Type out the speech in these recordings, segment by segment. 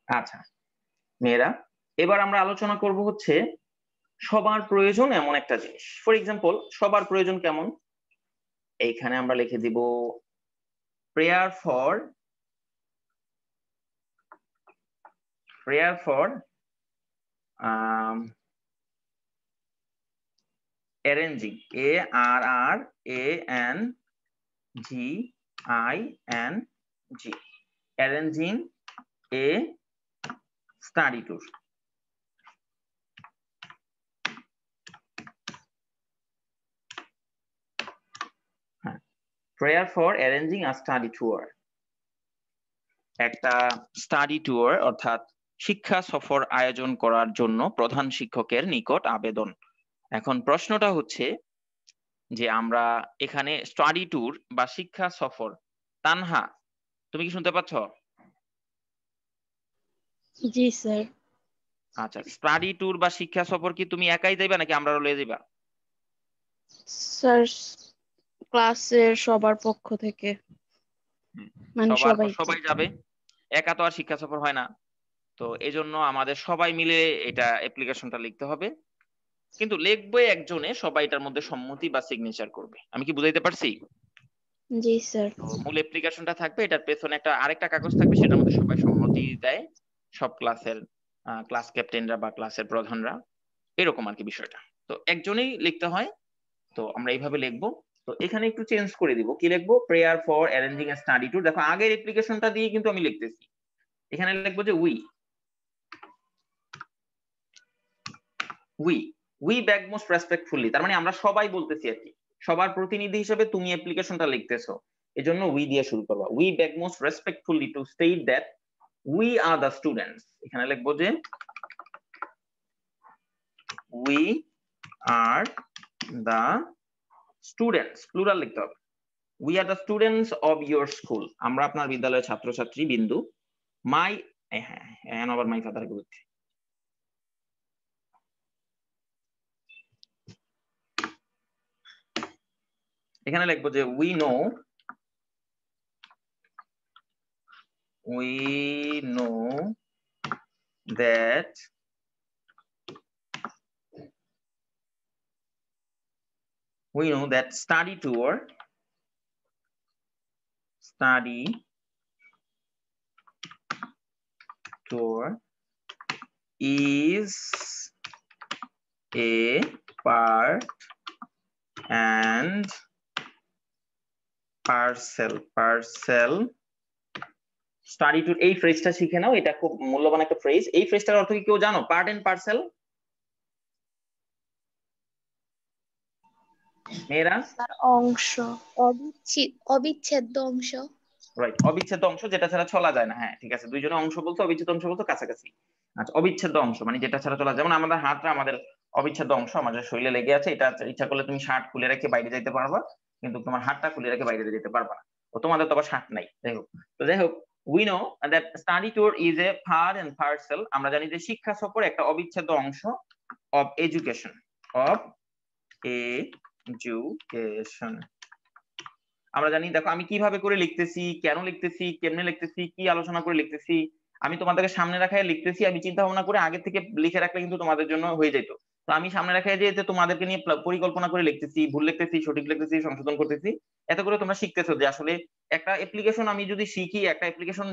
আচ্ছা মেয়েরা, এবার আমরা আলোচনা করব হচ্ছে সবার প্রয়োজন এমন একটা জিনিস। ফর এক্সাম্পল, সবার প্রয়োজন কেমন? এইখানে আমরা লিখে দিব prayer for arranging, ARRANGING, arranging a study tour. Prayer for arranging a study tour. একটা স্টাডি ট্যুর অর্থাৎ শিক্ষা সফর আয়োজন করার জন্য প্রধান শিক্ষকের নিকট আবেদন। এখন প্রশ্নটা হচ্ছে যে আমরা এখানে স্টাডি ট্যুর বা শিক্ষা সফর, তানহা তুমি কি শুনতে পাচ্ছ? জি স্যার। আচ্ছা, স্টাডি ট্যুর বা শিক্ষা সফর কি তুমি একাই যাইবা নাকি আমরা লয়ে যাইবা? স্যার ক্লাসের সবার পক্ষ থেকে, মানে সবাই যাবে, একা তো আর শিক্ষা সফর হয় না। তো এজন্য আমাদের সবাই মিলে এটা অ্যাপ্লিকেশনটা লিখতে হবে, কিন্তু লিখবে একজনে, সবাই এটার মধ্যে সম্মতি বা সিগনেচার করবে। আমি কি বুঝাইতে পারছি? জি স্যার। তো মূল অ্যাপ্লিকেশনটা থাকবে, এটার পেছনে একটা আরেকটা কাগজ থাকবে, সেটার মধ্যে সবাই সম্মতি দেয়, সব ক্লাসের ক্লাস ক্যাপ্টেনরা বা ক্লাসের প্রধানরা, এরকম আর কি বিষয়টা। তো একজনেই লিখতে হয়, তো আমরা এইভাবে লিখবো। তো এখানে একটু চেঞ্জ করে দিব, কি লিখবো? Prayer for arranging a study tour. দেখো আগের অ্যাপ্লিকেশনটা দিয়ে কিন্তু আমি লিখতেছি, এখানে লিখবো যে উই ব্যাগ মোস্ট রেসপেক্টফুলি, তার মানে আমরা সবাই বলতেছি আর কি, সবার প্রতিনিধি হিসেবে তুমি অ্যাপ্লিকেশনটা লিখতেছো, এজন্য উই দিয়ে শুরু করবা। We bag most respectfully to state that we are the students. এখানে লিখবো যে we are the students, plural লিখতে হবে। We are the students of your school, আমরা আপনার বিদ্যালয়ের ছাত্রছাত্রী বিন্দু। মাই, হ্যাঁ আবার মাই ফাদার গুড। এখানে লিখবো যে we know that study tour is a part and parcel study tour. এই ফ্রেজটা শিখে নাও, এটা খুব মূল্যবান একটা ফ্রেজ। এই ফ্রেজটার অর্থ কি কেউ জানো? পার্ট এন্ড পার্সেল মেয়েরা? স্যার অংশ, অবিচ্ছেদ্য অংশ। রাইট, অবিচ্ছেদ্য অংশ, যেটা ছাড়া চলা যায় না। হ্যাঁ ঠিক আছে, দুইজনে অংশ বলতো, অবিচ্ছেদ্য অংশ বলতো, কাছাকাছি। আচ্ছা, অবিচ্ছেদ্য অংশ মানে যেটা ছাড়া চলা, যেমন আমাদের হাতটা আমাদের অবিচ্ছেদ্য অংশ, আমাদের শরীরে লেগে আছে, এটা ইচ্ছা করলে তুমি শার্ট খুলে রেখে বাইরে যাইতে পারবা, কিন্তু তোমার হাতটা খুলে রেখে বাইরে যেতে পারবা না। ও তোমাদের তো আবার শার্ট নাই, যাই হোক। তো যাই হোক, we know that study tour is a part and parcel, আমরা জানি যে শিক্ষা সফর একটা অবিচ্ছেদ্য অংশ অফ এডুকেশন, আমরা জানি। দেখো আমি কিভাবে করে লিখতেছি, কেন লিখতেছি, কেমনে লিখতেছি, কি আলোচনা করে লিখতেছি, আমি তোমাদেরকে সামনে রাখায় লিখতেছি। আমি চিন্তা ভাবনা করে আগে থেকে লিখে রাখলে কিন্তু তোমাদের জন্য হয়ে যেত। তো আমি সামনে রাখায় যে তোমাদেরকে নিয়ে পরিকল্পনা করে লিখতেছি, ভুল লিখতেছি, সঠিক লিখতেছি, সংশোধন করতেছি, এত করে তোমরা শিখতেছো যে আসলে একটা অ্যাপ্লিকেশন আমি যদি শিখি, একটা অ্যাপ্লিকেশন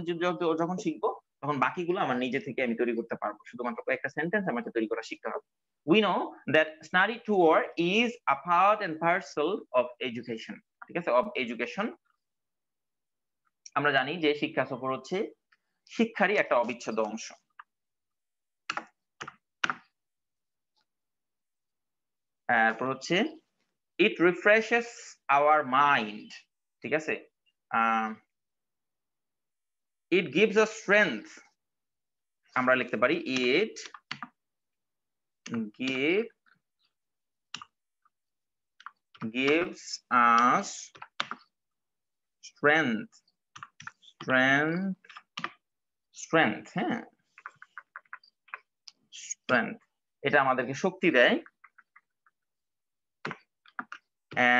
যখন শিখবো, তখন বাকিগুলো আমার নিজে থেকে আমি তৈরি করতে পারবো, শুধুমাত্র একটা সেন্টেন্স আমাকে তৈরি করা শিখতে হবে। We know that study tour is a part and parcel of education, ঠিক আছে, অফ এডুকেশন। আমরা জানি যে শিক্ষা সফর হচ্ছে শিক্ষারই একটা অবিচ্ছেদ্য অংশ। তারপর হচ্ছে ইট রিফ্রেশেস আওয়ার মাইন্ড, ঠিক আছে, ইট গিভস আস স্ট্রেংথ, আমরা লিখতে পারি ইট gives us strength, হ্যাঁ, স্ট্রেংথ, এটা আমাদেরকে শক্তি দেয়।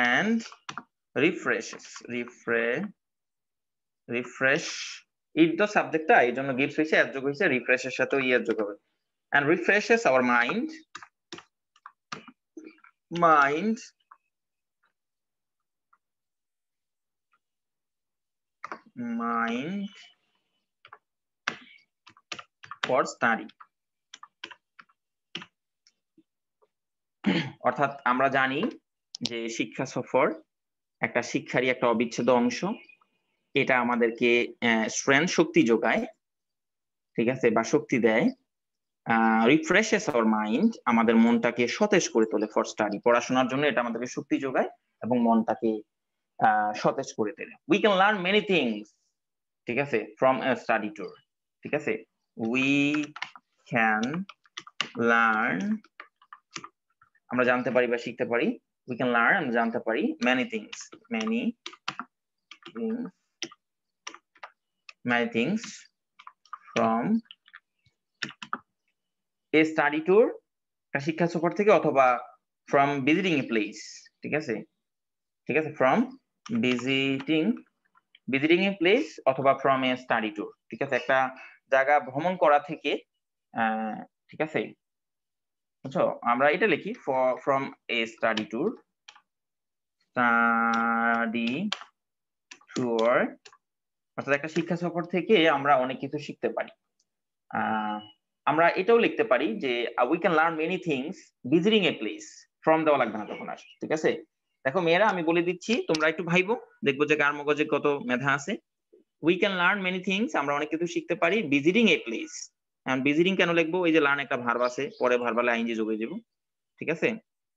and refresh ইট দ্য সাবজেক্টটা এই জন্য গিভস হয়েছে, এর যোগ হয়েছে, রিফ্রেশের সাথে এর যোগ হবে। and refreshes our mind for study। অর্থাৎ আমরা জানি যে শিক্ষা সফর একটা শিক্ষারই একটা অবিচ্ছেদ্য অংশ, এটা আমাদেরকে স্ট্রেংথ শক্তি যোগায়, ঠিক আছে, বা শক্তি দেয়। রিফ্রেশেস আওয়ার মাইন্ড আমাদের মনটাকে সতেজ করে তোলে ফর স্টাডি, পড়াশোনার জন্য এটা আমাদেরকে শক্তি যোগায় এবং মনটাকে সতেজ করে তোলে। We can learn many things, ঠিক আছে, ফ্রম এ স্টাডি ট্যুর, ঠিক আছে, উই ক্যান লার্ন, আমরা জানতে পারি বা শিখতে পারি, উই ক্যান লার্ন আমরা জানতে পারি many things from a study tour, একটা শিক্ষা সফর থেকে, অথবা from visiting a place, ঠিক আছে, ঠিক আছে, from visiting a place অথবা from a study tour, ঠিক আছে, একটা জায়গা ভ্রমণ করা থেকে, ঠিক আছে, বুঝছো, আমরা এটা লিখি from a study tour অর্থাৎ একটা শিক্ষা সফর থেকে আমরা অনেক কিছু শিখতে পারি। আমরা এটাও লিখতে পারি যে we can learn many things visiting a place from, দেওয়া লাগবে না তখন আসে, ঠিক আছে। দেখো মেয়েরা, আমি বলে দিচ্ছি, তোমরা একটু ভাইবো, দেখবো যে কার মগজে কত মেধা আছে। We can learn many things, আমরা অনেক কিছু শিখতে পারি ভিজিটিং এ প্লেস। ভিজিটিং কেন লিখবো, এই যে লার্ন একটা ভার্ব আছে, পরে ভার্বালে আইএনজি যোগ হয়ে যাবো, ঠিক আছে।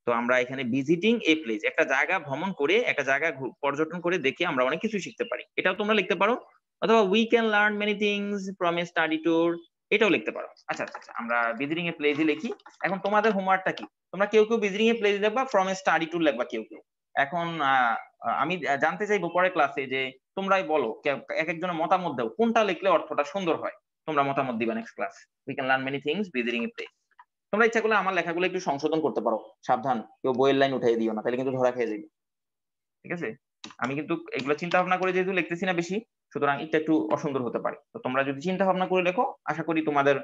তো আমরা এখানে ভিজিটিং এ প্লেস, একটা জায়গা ভ্রমণ করে, একটা জায়গা পর্যটন করে দেখে আমরা অনেক কিছু শিখতে পারি, এটাও তোমরা লিখতে পারো। অথবা we can learn many things from a study tour, এটাও লিখতে পারো। আচ্ছা আচ্ছা আচ্ছা, আমরা ভিজিটিং এ প্লেসই লিখি। এখন তোমাদের হোমওয়ার্কটা কি, তোমরা কেউ কেউ ভিজিটিং এ প্লেস লিখবা, ফ্রম এ স্টাডি ট্যুর লিখবা কেউ কেউ। এখন আমি জানতে চাইবো পরের ক্লাসে যে তোমরাই বলো, এক একজনের মতামত দাও, কোনটা লিখলে অর্থটা সুন্দর হয়, তোমরা মতামত দিবা next class. We can learn many things visiting a place. তোমরা ইচ্ছা করলে আমার লেখাগুলো একটু সংশোধন করতে পারো, সাবধান কেউ বইয়ের লাইন উঠাই দিও না, তাহলে কিন্তু ধরা খেয়ে যাবে, ঠিক আছে। আমি কিন্তু এগুলো চিন্তা ভাবনা করে যেহেতু লিখতেছি না বেশি, সুতরাং এটা একটু অসুন্দর হতে পারে। তো তোমরা যদি চিন্তা ভাবনা করে লেখো, আশা করি তোমাদের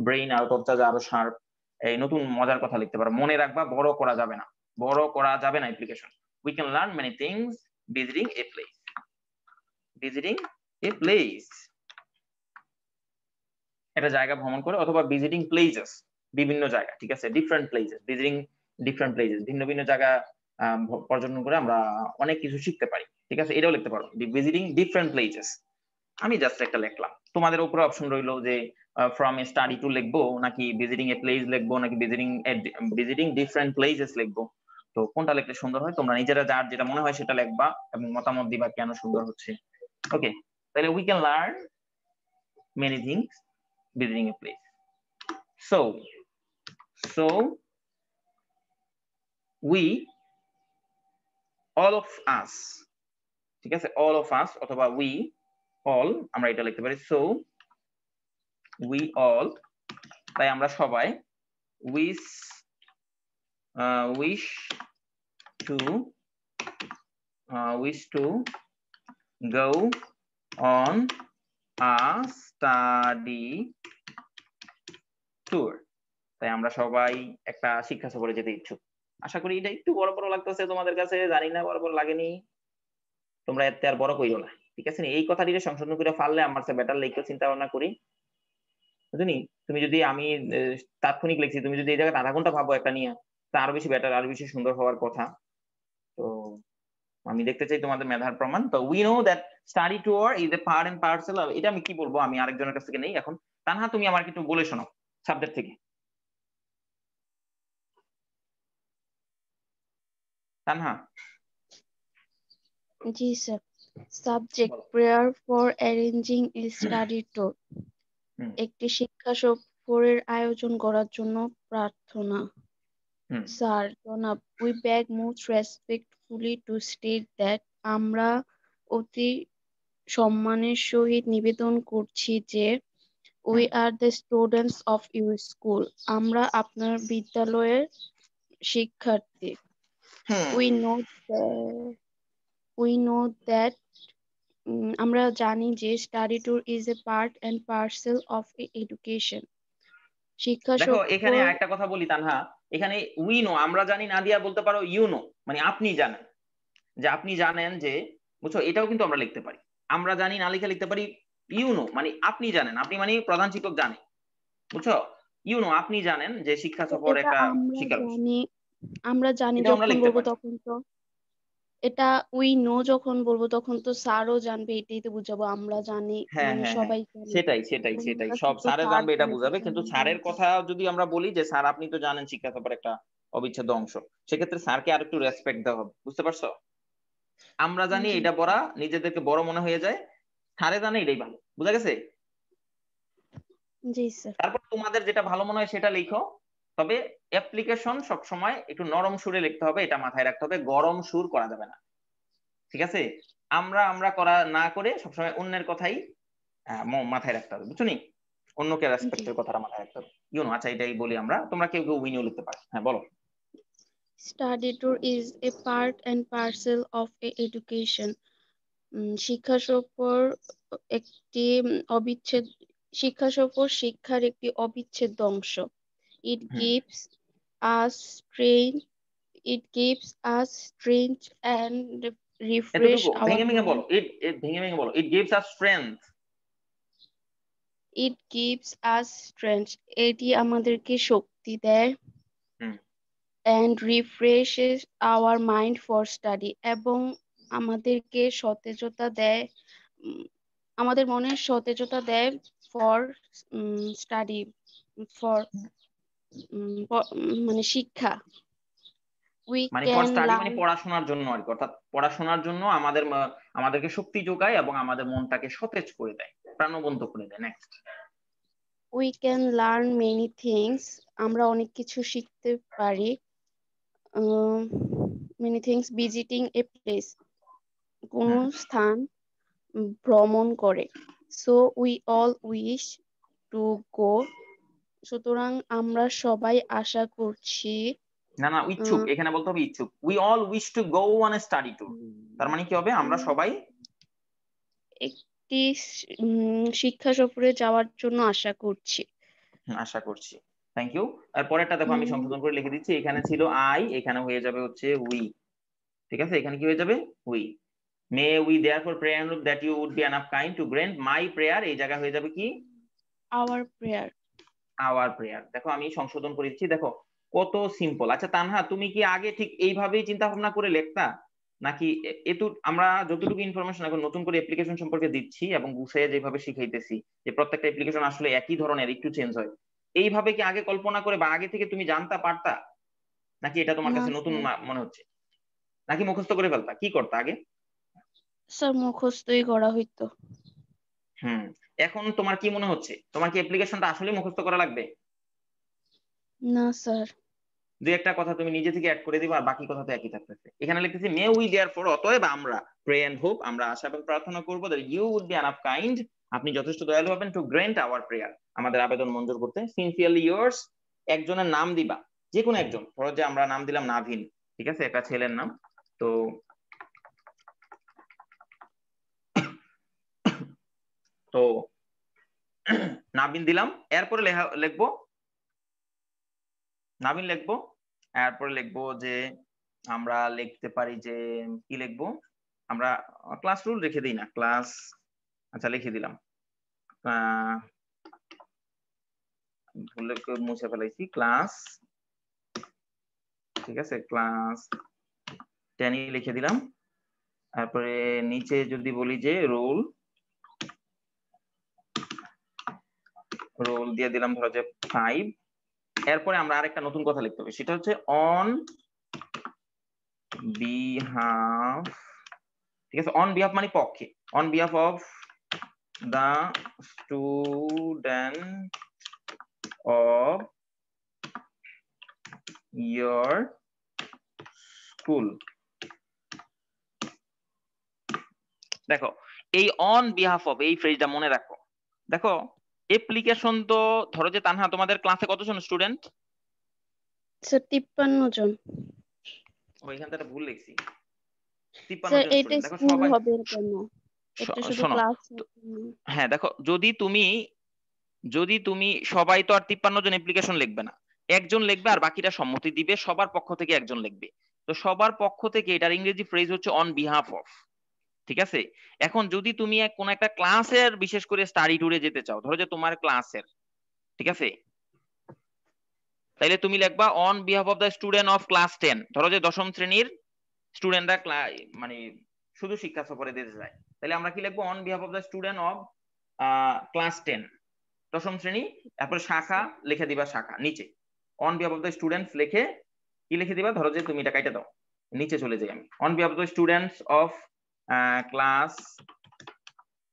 ব্রেইন আউট অফ চার্জ আরো শার্প, এই নতুন মজার কথা লিখতে পারো। মনে রাখবা, বড় করা যাবে না, বড় করা যাবে না application. We can learn many things visiting a place, visiting a place, একটা জায়গা ভ্রমণ করে, অথবা ভিজিটিং প্লেসেস, বিভিন্ন জায়গা, ঠিক আছে, different places, visiting different places, ভিন্ন ভিন্ন জায়গা পর্যটন করে আমরা অনেক কিছু শিখতে পারি, ঠিক আছে, এটাও লিখতে পারো, ভিজিটিং ডিফারেন্ট প্লেসেস। আমি জাস্ট একটা লিখলাম, তোমাদের উপরে অপশন রইলো যে ফ্রম এ স্টাডি টু লিখবো, নাকি ভিজিটিং এ প্লেস লিখবো, নাকি ভিজিটিং ডিফারেন্ট প্লেসেস লিখবো। তো কোনটা লিখলে সুন্দর হয়, তোমরা নিজেরা যার যেটা মনে হয় সেটা লিখবা এবং মতামত দিবা কেন সুন্দর হচ্ছে। ওকে, তাহলে we can learn many things visiting a place. So we, all of us, ঠিক আছে, all of us অথবা we all, আমরা এটা লিখতে পারি। So we all, তাই আমরা সবাই wish to go on a study tour, তাই আমরা সবাই একটা শিক্ষা সফরে যেতে ইচ্ছুক। আশা করি এটা একটু বড় বড় লাগতেছে তোমাদের কাছে, জানি না বড় বড় লাগেনি, তোমরা এতে আর বড় কইরো না, ঠিক আছে। এই কথাটিকে সংশোধন করে ফাললে আমার চেয়ে বেটার লিখতে চিন্তা ভাবনা করি, বুঝলি। তুমি যদি, আমি তাৎক্ষণিক লিখছি, তুমি যদি এই জায়গায় আধা ঘন্টা ভাবো একটা নিয়ে, তা আরো বেশি বেটার, আরো বেশি সুন্দর হওয়ার কথা। তো আমি দেখতে চাই তোমাদের মেধার প্রমাণ। তো we know that study tour is a part and parcel, এটা আমি কি বলবো, আমি আরেকজনের কাছ থেকে নেই এখন। তানহা, তুমি আমাকে একটু বলে শোনাও সাবজেক্ট থেকে। তানহা। জি sir. Subject prayer for arranging a study tour, একটি শিক্ষা সফরের আয়োজন করার জন্য প্রার্থনা। স্যার জনাব, we beg most respectfully to state that, আমরা অতি সম্মানের সহিত নিবেদন করছি যে we are the students of your school, আমরা আপনার বিদ্যালয়ের শিক্ষার্থী। উই নো দ্যাট আমরা জানি যে study tour is a part and parcel of education. শিক্ষা দেখো এখানে সফর একটা কথা বলি তানহা, এখানে উই নো আমরা জানি না দিয়া বলতে পারো ইউ নো, মানে আপনি জানেন, যে আপনি জানেন যে, বুঝছো, এটাও কিন্তু আমরা লিখতে পারি। আমরা জানি না লিখে লিখতে পারি ইউ নো, মানে আপনি জানেন, আপনি মানে প্রধান শিক্ষক জানে, বুঝছো। ইউ নো আপনি জানেন যে শিক্ষা সফর এটা একটা আমরা শিক্ষার বিষয়, জানি, আমরা জানি এটাও আমরা যখন লিখতে বলবো পারি। তখন তো এটা উই নো যখন বলবো তখন তো স্যারও জানবে, এটাই তো বুঝাবো আমরা জানি, হ্যাঁ মানে হ্যাঁ হ্যাঁ, সবাই জানে। সেটাই সেটাই তোমার সেটাই, কাছে সব তো স্যারে স্যার জানবে এটা বলে বুঝাবে, দিবে কিন্তু আমি স্যারের জানতাম। কথা যদি আমরা বলি যে স্যার আপনি তো জানেন শিক্ষা সফর একটা অবিচ্ছেদ্য অংশ, সেক্ষেত্রে স্যারকে আর একটু রেসপেক্ট দেওয়া হবে, বুঝতে পারছো। আমরা জানি জি এটা বড়, নিজেদেরকে বড় মনে হয়ে যায়, স্যারে জানে এটাই ভালো, বুঝা গেছে। জি স্যার। তারপর তোমাদের যেটা ভালো মনে হয় সেটা লিখো, তবে অ্যাপ্লিকেশন সব সময় একটু নরম সুরে লিখতে হবে, এটা মাথায় রাখতে হবে, গরম সুর করা যাবে না, ঠিক আছে। আমরা আমরা করা না করে সবসময় অন্যের কথাই মাথায় রাখতে হবে, বুঝছো নি, অন্যকে জি। রেসপেক্টের কথাটা মাথায় রাখতে হবে। ইউনো, আচ্ছা এটাই বলি আমরা, তোমরা কেউ কেউ উইনিও লিখতে পারো, হ্যাঁ বলো। Study tour is a part and parcel of a education. শিক্ষা সফর একটি অবিচ্ছেদ শিক্ষা সফর শিক্ষার একটি অবিচ্ছেদ্য অংশ। It hmm, gives us train It gives us strength and refresh এতটুকু our ভেঙে ভেঙে বলো, mind. ইট ভেঙে ভেঙে বলো, it gives us strength. It gives us strength. এটি আমাদেরকে শক্তি দেয় হুম, and refreshes our mind for study. এবং আমাদেরকে সতেজতা দেয়, উম, আমাদের মনের সতেজতা দেয় for study, for মানে শিক্ষা। We মানে ফর can স্টাডি মানে learn. পড়াশোনার জন্য আর কি, অর্থাৎ পড়াশোনার জন্য আমাদের আমাদেরকে শক্তি যোগায় এবং আমাদের মনটাকে সতেজ করে দেয়, প্রাণবন্ত করে দেয়। Next. We can learn many things. আমরা অনেক কিছু শিখতে পারি। many things visiting a place. কোনো হুম, স্থান ভ্রমণ করে। So we all wish to go. সুতরাং আমরা সবাই আশা করছি না না, ইচ্ছুক, আহ, এখানে বলতে হবে ইচ্ছুক, we all wish to go on a study tour. তার মানে কি হবে, আমরা উম, সবাই। একটি শিক্ষা সফরে যাওয়ার জন্য আশা করছি। আশা করছি। Thank you. আর পরেরটা দেখো আমি উম, সংশোধন করে লিখে দিচ্ছি, এখানে ছিল আই, এখানে হয়ে যাবে হচ্ছে উই, ঠিক আছে, এখানে কি হয়ে যাবে we. May we therefore pray and hope that you would be enough kind to grant my prayer, এই জায়গা হয়ে যাবে কি our prayer. Hour prayer. দেখো আমি সংশোধন করে দিচ্ছি, দেখো কত সিম্পল। আচ্ছা তানহা, তুমি কি আগে ঠিক এইভাবেই চিন্তা ভাবনা করে লেখতা, নাকি এটু আমরা যতটুকু ইনফরমেশন এখন নতুন করে অ্যাপ্লিকেশন সম্পর্কে দিচ্ছি এবং গুছিয়ে যেভাবে শিখাইতেছি, যে প্রত্যেকটা অ্যাপ্লিকেশন আসলে একই ধরনের, একটু চেঞ্জ হয়, এইভাবে কি আগে কল্পনা করে বা আগে থেকে তুমি জানতা পারতা, নাকি এটা তোমার না কাছে নতুন স্যার, মনে হচ্ছে, নাকি মুখস্থ করে ফেলতা, কি করতা আগে? স্যার মুখস্থই করা হইতো। হুম, এখন তোমার কি মনে হচ্ছে, তোমার কি অ্যাপ্লিকেশনটা আসলে মুখস্থ করা লাগবে? না স্যার। দুই একটা কথা তুমি নিজে থেকে অ্যাড করে দিবা, আর বাকি কথা তো একই থাকতেছে। এখানে লিখতেছি মে উই দেয়ারফর, অতএব আমরা প্রে এন্ড হোপ, আমরা আশা এবং প্রার্থনা করবো, that you would be enough kind, আপনি যথেষ্ট দয়ালু হবেন, টু গ্র্যান্ট আওয়ার প্রেয়ার, আমাদের আবেদন মঞ্জুর করতে, সিনসিয়ারলি ইয়োর্স, একজনের নাম দিবা, যে কোনো একজন, ধরো যে আমরা নাম দিলাম নাভিন, ঠিক আছে, একটা ছেলের নাম, তো তো নাভিন দিলাম, এরপরে লিখবো নাভিন লিখবো, এরপরে লিখবো যে আমরা লিখতে পারি যে কি লিখবো, আমরা ক্লাস রুল রেখে দিই না, ক্লাস, আচ্ছা লিখে দিলাম, আহ ভুলে মুছে ফেলাইছি, ক্লাস, ঠিক আছে, ক্লাস 10 লিখে দিলাম। তারপরে নিচে যদি বলি যে রোল, রোল দিয়ে দিলাম ধরো যে 5। এরপরে আমরা আরেকটা নতুন কথা লিখতে হবে, সেটা হচ্ছে অন বিহাফ, ঠিক আছে, অন বিহাফ মানে পক্ষে, on behalf of the student of your school. দেখো এই অন বিহাফ অফ এই ফ্রেজটা মনে রাখো। দেখো অ্যাপ্লিকেশন তো, ধরো যে তানহা তোমাদের ক্লাসে কতজন স্টুডেন্ট? স্যার 53 জন। ও এখান থেকে একটা ভুল লিখছি, 53 স্যার জন এটা স্টুডেন্ট, দেখো স্কুল সবাই, হবে কেন? এটা শুধু শোনো, ক্লাস। হ্যাঁ দেখো, যদি তুমি সবাই তো আর 53 জন অ্যাপ্লিকেশন লিখবে না, একজন লিখবে আর বাকিটা সম্মতি দিবে, সবার পক্ষ থেকে একজন লিখবে। তো সবার পক্ষ থেকে এটার ইংরেজি ফ্রেজ হচ্ছে অন বিহাফ অফ। ঠিক আছে, এখন যদি তুমি কোন একটা ক্লাসের বিশেষ করে স্টাডি ট্যুরে যেতে চাও, ধরো যে তোমার ক্লাসের, ঠিক আছে, তাইলে তুমি লিখবা on behalf of the student of class 10। ধরো যে 10ম শ্রেণীর স্টুডেন্টরা মানে শুধু শিক্ষা সফরে দিতে যায়, তাহলে আমরা কি লিখবো? On behalf of the student of class 10, 10ম শ্রেণী, তারপর শাখা লিখে দিবা, শাখা নিচে on behalf of the students লিখে কি লিখে দিবা? ধরো যে তুমি এটা কাইটা দাও, নিচে চলে যাই আমি, on behalf of the students of class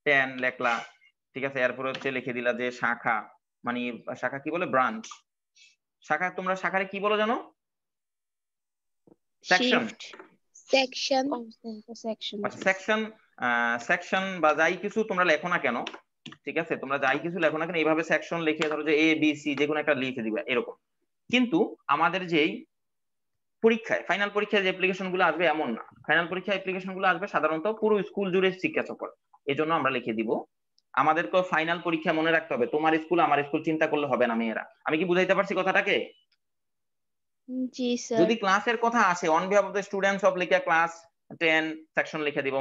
10 লেখলা। ঠিক আছে, এরপর হচ্ছে লিখে দিলা যে শাখা, মানে শাখা কি বলে? ব্রাঞ্চ। শাখা, তোমরা শাখারে কি বলো জানো? সেকশন। সেকশন। আচ্ছা, সেকশন। সেকশন বা যাই কিছু তোমরা লেখো না কেন, ঠিক আছে, তোমরা যাই কিছু লেখো না কেন, এইভাবে সেকশন লিখে ধরো যে এ বি সি যে কোনো একটা লিখে দিবা এরকম। কিন্তু আমাদের যেই পরীক্ষায়, ফাইনাল পরীক্ষায় যে অ্যাপ্লিকেশন গুলো আসবে এমন না, ফাইনাল পরীক্ষায় অ্যাপ্লিকেশন গুলো আসবে সাধারণত পুরো স্কুল জুড়ে শিক্ষা সফর। এজন্য আমরা লিখে দিব, আমাদেরকে ফাইনাল পরীক্ষা মনে রাখতে হবে তোমার স্কুল আমার স্কুল চিন্তা করলে হবে না মেয়েরা। আমি কি বুঝাইতে পারছি কথাটাকে? জি স্যার। যদি ক্লাসের কথা আসে, on behalf of the students of লিখে ক্লাস 10 সেকশন লিখে দিব,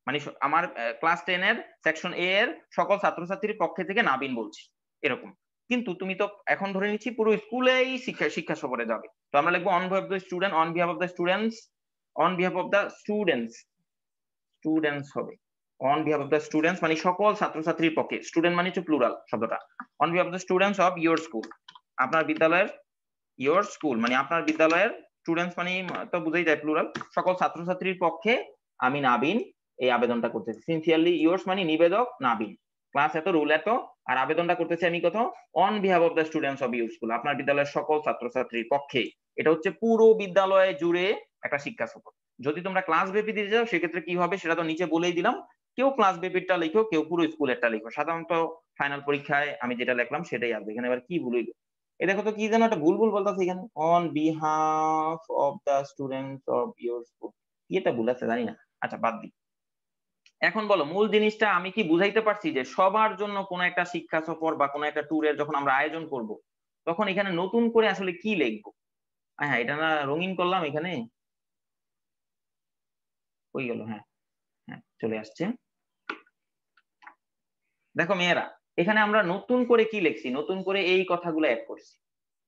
মানে আমার ক্লাস 10 এর সেকশন এ এর সকল ছাত্রছাত্রীর পক্ষে থেকে নাবিন বলছি, এরকম। কিন্তু তুমি তো এখন ধরে নিচ্ছি পুরো স্কুলেই শিক্ষা সফরে যাবে, তো আমরা লিখবো on behalf of the student, on behalf of the students, on behalf of the students, students হবে on behalf of the students, মানে সকল ছাত্রছাত্রীর পক্ষে, স্টুডেন্ট মানে হচ্ছে প্লুরাল শব্দটা, on behalf of the students of your school, আপনার বিদ্যালয়ের, ইয়োর স্কুল মানে আপনার বিদ্যালয়ের, স্টুডেন্টস মানে তো বুঝাই যায় প্লুরাল, সকল ছাত্রছাত্রীর পক্ষে আমি নাবিন এই আবেদনটা করতেছি। সিনসিয়ারলি ইয়োর্স মানে নিবেদক, নাবিন, ক্লাস এত, রুল এত, আর আবেদনটা করতেছি আমি কত? On behalf of the students of your school, আপনার বিদ্যালয়ের সকল ছাত্রছাত্রীর পক্ষে। এটা হচ্ছে পুরো বিদ্যালয়ে জুড়ে একটা শিক্ষা সফর। যদি তোমরা ক্লাস ব্যাপী দিতে যাও সেক্ষেত্রে কি হবে সেটা তো নিচে বলেই দিলাম, কেউ ক্লাস ব্যাপীরটা লিখো, কেউ পুরো স্কুলেরটা লিখো। সাধারণত ফাইনাল পরীক্ষায় আমি যেটা লিখলাম সেটাই আসবে। এখানে এবার কি ভুল হইলো? এই দেখো তো কি যেন একটা ভুল ভুল বলতেছে এখানে, on behalf of the students of your school, এটা ভুল আছে জানি না, আচ্ছা বাদ দিই। এখন বলো মূল জিনিসটা আমি কি বুঝাইতে পারছি? যে সবার জন্য কোন একটা শিক্ষা সফর বা কোন একটা ট্যুরের যখন আমরা আয়োজন করব, তখন এখানে নতুন করে আসলে কি লিখবো? হ্যাঁ, এটা না রঙিন করলাম এখানে, হয়ে গেল, হ্যাঁ হ্যাঁ চলে আসছে। দেখো মেয়েরা, এখানে আমরা নতুন করে কি লিখছি? নতুন করে এই কথাগুলো অ্যাড করছি,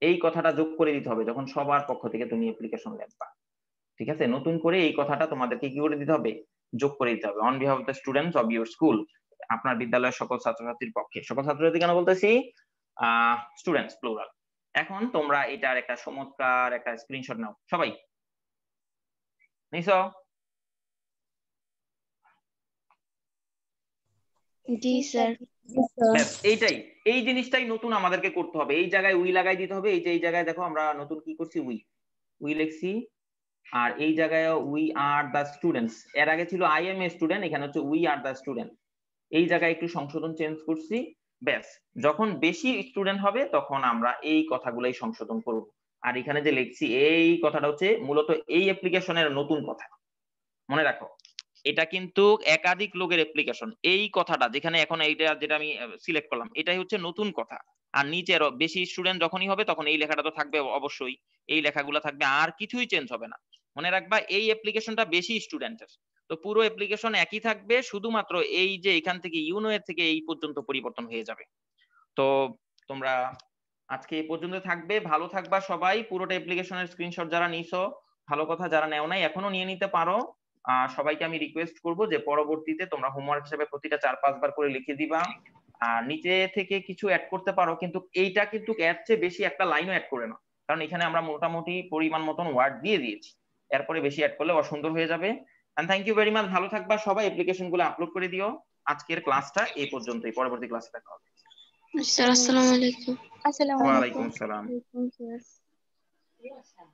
এই কথাটা যোগ করে দিতে হবে যখন সবার পক্ষ থেকে তুমি অ্যাপ্লিকেশন লিখবা। ঠিক আছে, নতুন করে এই কথাটা তোমাদেরকে কি করে দিতে হবে? যোগ করে দিতে হবে, on behalf of the students of your school, আপনার বিদ্যালয়ের সকল ছাত্রছাত্রীর পক্ষে। সকল ছাত্রছাত্রী কেন বলতেছি? Students plural. এখন তোমরা এটার একটা চমৎকার একটা স্ক্রিনশট নাও সবাই, নিছো? জি স্যার। এইটাই, এই জিনিসটাই নতুন আমাদেরকে করতে হবে। এই জায়গায় উই লাগাই দিতে হবে। এই যে এই জায়গায় দেখো আমরা নতুন কি করছি, উই, উই লিখছি। আর এই জায়গায় উই আর দ্য স্টুডেন্টস, এর আগে ছিল আই এম এ স্টুডেন্ট, এখানে হচ্ছে উই আর দ্য স্টুডেন্ট। এই জায়গায় একটু সংশোধন চেঞ্জ করছি, ব্যাস। যখন বেশি স্টুডেন্ট হবে তখন আমরা এই কথাগুলাই সংশোধন করব। আর এখানে যে লিখছি এই কথাটা হচ্ছে মূলত এই অ্যাপ্লিকেশনের নতুন কথা, মনে রাখো। এটা কিন্তু একাধিক লোকের অ্যাপ্লিকেশন, এই কথাটা যেখানে এখন এইটা যেটা আমি সিলেক্ট করলাম এটাই হচ্ছে নতুন কথা। আর নিচের বেশি স্টুডেন্ট যখনই হবে তখন এই লেখাটা তো থাকবে অবশ্যই, এই লেখাগুলো থাকবে, আর কিছুই চেঞ্জ হবে না। মনে রাখবা এই অ্যাপ্লিকেশনটা বেশি স্টুডেন্টের, তো পুরো অ্যাপ্লিকেশন একই থাকবে, শুধুমাত্র এই যে এখান থেকে ইউনো এর থেকে এই পর্যন্ত পরিবর্তন হয়ে যাবে। তো তোমরা আজকে এই পর্যন্ত থাকবে, ভালো থাকবা সবাই। পুরোটা অ্যাপ্লিকেশনের স্ক্রিনশট যারা নিছো ভালো কথা, যারা নেও নাই এখনো নিয়ে নিতে পারো। সবাইকে আমি রিকোয়েস্ট করব যে পরবর্তীতে তোমরা হোমওয়ার্ক হিসেবে প্রতিটা 4-5 বার করে লিখে দিবা। আর নিচে থেকে কিছু অ্যাড করতে পারো, কিন্তু এইটা কিন্তু এর চেয়ে বেশি একটা লাইনও অ্যাড করে না, কারণ এখানে আমরা মোটামুটি পরিমাণ মতন ওয়ার্ড দিয়ে দিয়েছি, এরপরে বেশি অ্যাড করলে অসুন্দর হয়ে যাবে। And thank you very much, ভালো থাকবা সবাই, অ্যাপ্লিকেশন গুলো আপলোড করে দিও। আজকের ক্লাসটা এই পর্যন্তই, পরবর্তী ক্লাসে দেখা হবে। স্যার আসসালামু আলাইকুম। ওয়ালাইকুম আসসালাম। ওয়ালাইকুম আসসালাম।